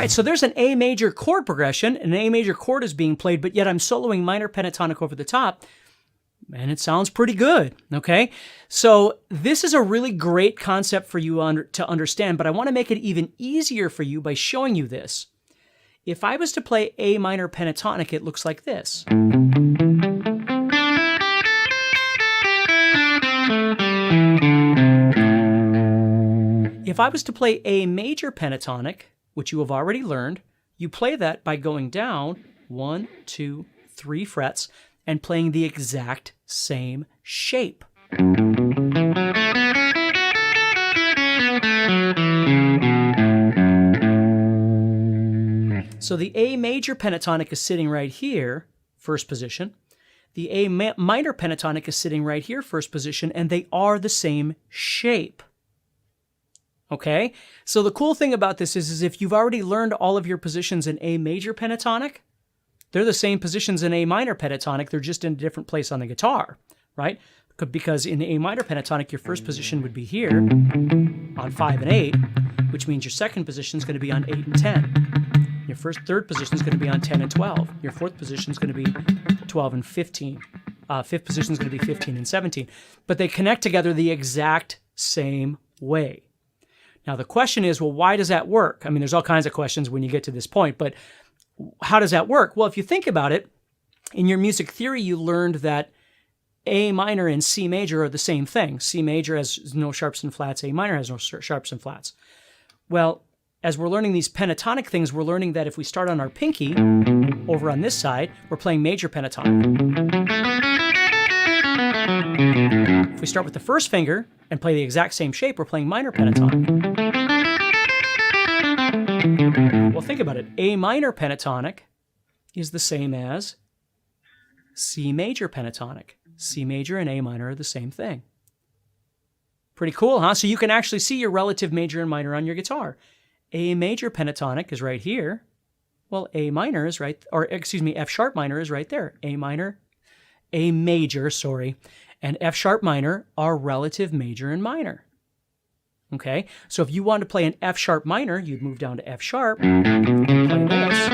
right, so there's an A major chord progression. An A major chord is being played, but yet I'm soloing minor pentatonic over the top. And it sounds pretty good, okay? So this is a really great concept for you to understand, but I want to make it even easier for you by showing you this. If I was to play A minor pentatonic, it looks like this. If I was to play A major pentatonic, which you have already learned, you play that by going down 1, 2, 3 frets and playing the exact same shape. So the A major pentatonic is sitting right here, first position. The A minor pentatonic is sitting right here, first position, and they are the same shape. Okay? So the cool thing about this is if you've already learned all of your positions in A major pentatonic, they're the same positions in A minor pentatonic, they're just in a different place on the guitar, right? Because in A minor pentatonic, your first position would be here on 5 and 8, which means your second position is going to be on 8 and 10. Your third position is going to be on 10 and 12. Your fourth position is going to be 12 and 15. Fifth position is going to be 15 and 17. But they connect together the exact same way. Now, the question is, well, why does that work? I mean, there's all kinds of questions when you get to this point, but how does that work? Well, if you think about it, in your music theory, you learned that A minor and C major are the same thing. C major has no sharps and flats. A minor has no sharps and flats. Well, as we're learning these pentatonic things, we're learning that if we start on our pinky, over on this side, we're playing major pentatonic. If we start with the first finger and play the exact same shape, we're playing minor pentatonic. Well, think about it. A minor pentatonic is the same as C major pentatonic. C major and A minor are the same thing. Pretty cool, huh? So you can actually see your relative major and minor on your guitar. A major pentatonic is right here. Well, A minor is right, or excuse me, F sharp minor is right there. A major, and F sharp minor are relative major and minor. Okay, so if you want to play an F sharp minor, you'd move down to F sharp and play this.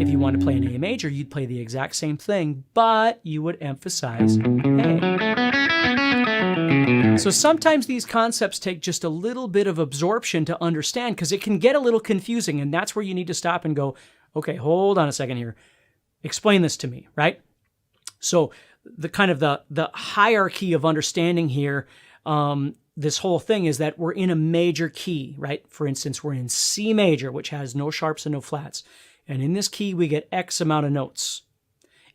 If you want to play an A major, you'd play the exact same thing, but you would emphasize A. So sometimes these concepts take just a little bit of absorption to understand because it can get a little confusing, and that's where you need to stop and go, okay, hold on a second here. Explain this to me, right? So the kind of the hierarchy of understanding here, this whole thing is that we're in a major key, right? For instance, we're in C major, which has no sharps and no flats. And in this key, we get X amount of notes.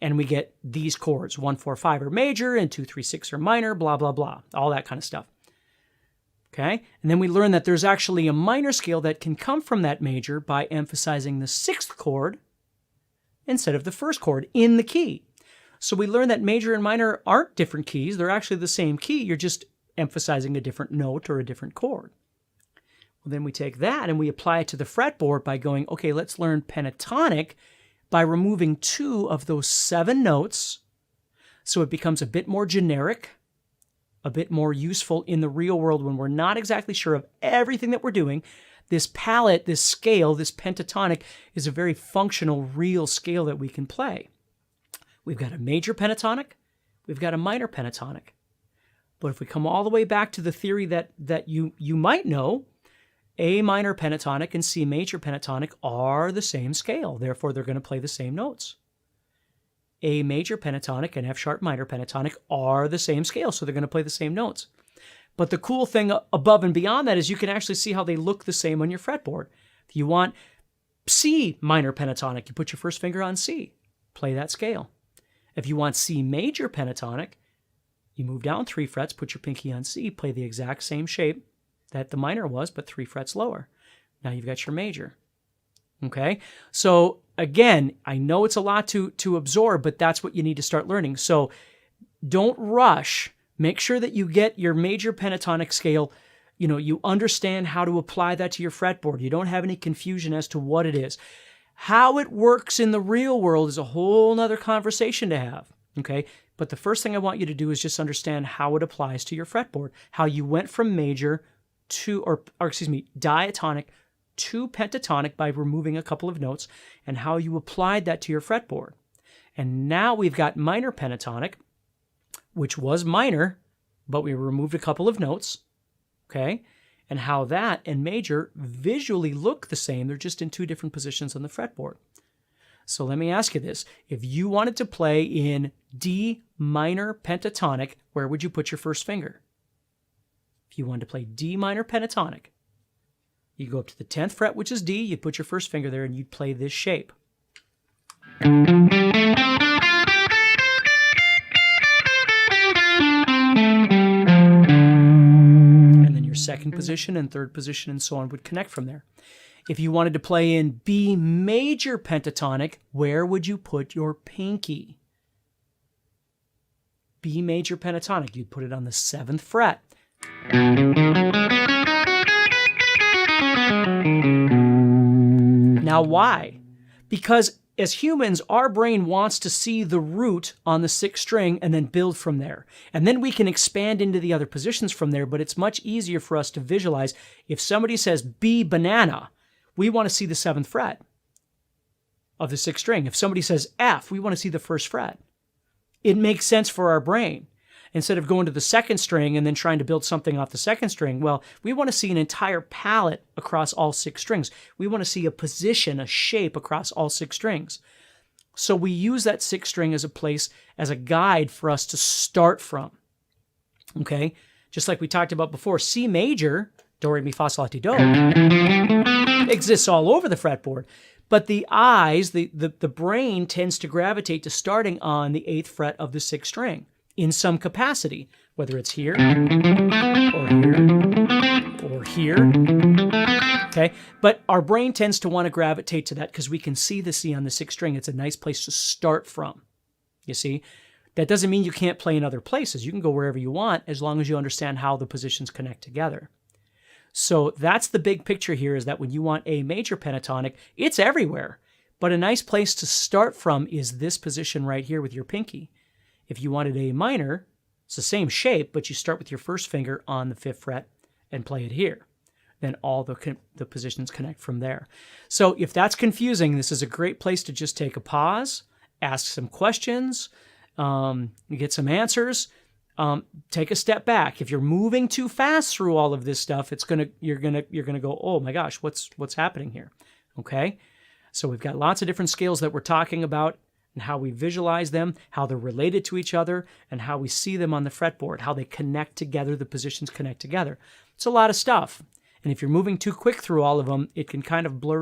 And we get these chords, 1, 4, 5 are major, and 2, 3, 6 are minor, blah, blah, blah, all that kind of stuff. Okay? And then we learn that there's actually a minor scale that can come from that major by emphasizing the 6th chord instead of the 1st chord in the key. So we learn that major and minor aren't different keys. They're actually the same key. You're just emphasizing a different note or a different chord. Well, then we take that and we apply it to the fretboard by going, okay, let's learn pentatonic by removing 2 of those 7 notes so it becomes a bit more generic, a bit more useful in the real world when we're not exactly sure of everything that we're doing. This palette, this scale, this pentatonic is a very functional, real scale that we can play. We've got a major pentatonic, we've got a minor pentatonic. But if we come all the way back to the theory that you might know, A minor pentatonic and C major pentatonic are the same scale. Therefore, they're going to play the same notes. A major pentatonic and F sharp minor pentatonic are the same scale, so they're going to play the same notes. But the cool thing above and beyond that is you can actually see how they look the same on your fretboard. If you want C minor pentatonic, you put your first finger on C, play that scale. If you want C major pentatonic, you move down 3 frets, put your pinky on C, play the exact same shape that the minor was, but 3 frets lower. Now you've got your major. Okay? So again, I know it's a lot to absorb, but that's what you need to start learning. So don't rush. Make sure that you get your major pentatonic scale, you understand how to apply that to your fretboard. You don't have any confusion as to what it is. How it works in the real world is a whole nother conversation to have. Okay? But the first thing I want you to do is just understand how it applies to your fretboard, how you went from major diatonic to pentatonic by removing a couple of notes, and how you applied that to your fretboard. And now we've got minor pentatonic, which was minor, but we removed a couple of notes, okay? And how that and major visually look the same. They're just in two different positions on the fretboard. So let me ask you this. If you wanted to play in D minor pentatonic, where would you put your first finger? If you wanted to play D minor pentatonic, you go up to the 10th fret, which is D, you'd put your first finger there and you'd play this shape. And then your second position and third position and so on would connect from there. If you wanted to play in B major pentatonic, where would you put your pinky? B major pentatonic, you'd put it on the 7th fret. Now why? Because as humans, our brain wants to see the root on the 6th string and then build from there. And then we can expand into the other positions from there, but it's much easier for us to visualize. If somebody says B banana, we want to see the 7th fret of the 6th string. If somebody says F, we want to see the 1st fret. It makes sense for our brain. Instead of going to the 2nd string and then trying to build something off the 2nd string, well, we want to see an entire palette across all 6 strings. We want to see a position, a shape across all 6 strings. So we use that 6th string as a place, as a guide for us to start from. Okay? Just like we talked about before, C major, do, re, mi, fa, sol, la, ti, do, exists all over the fretboard. But the eyes, the brain tends to gravitate to starting on the 8th fret of the 6th string in some capacity, whether it's here, or here, or here. Okay? But our brain tends to want to gravitate to that because we can see the C on the 6th string. It's a nice place to start from. You see? That doesn't mean you can't play in other places. You can go wherever you want as long as you understand how the positions connect together. So that's the big picture here, is that when you want A major pentatonic, it's everywhere. But a nice place to start from is this position right here with your pinky. If you wanted A minor, it's the same shape, but you start with your first finger on the 5th fret and play it here. Then all the positions connect from there. So if that's confusing, this is a great place to just take a pause, ask some questions, get some answers. Take a step back. If you're moving too fast through all of this stuff, you're gonna go, oh my gosh, what's happening here? Okay, so we've got lots of different scales that we're talking about, and how we visualize them, how they're related to each other, and how we see them on the fretboard, how they connect together, the positions connect together. It's a lot of stuff, and if you're moving too quick through all of them, it can kind of blur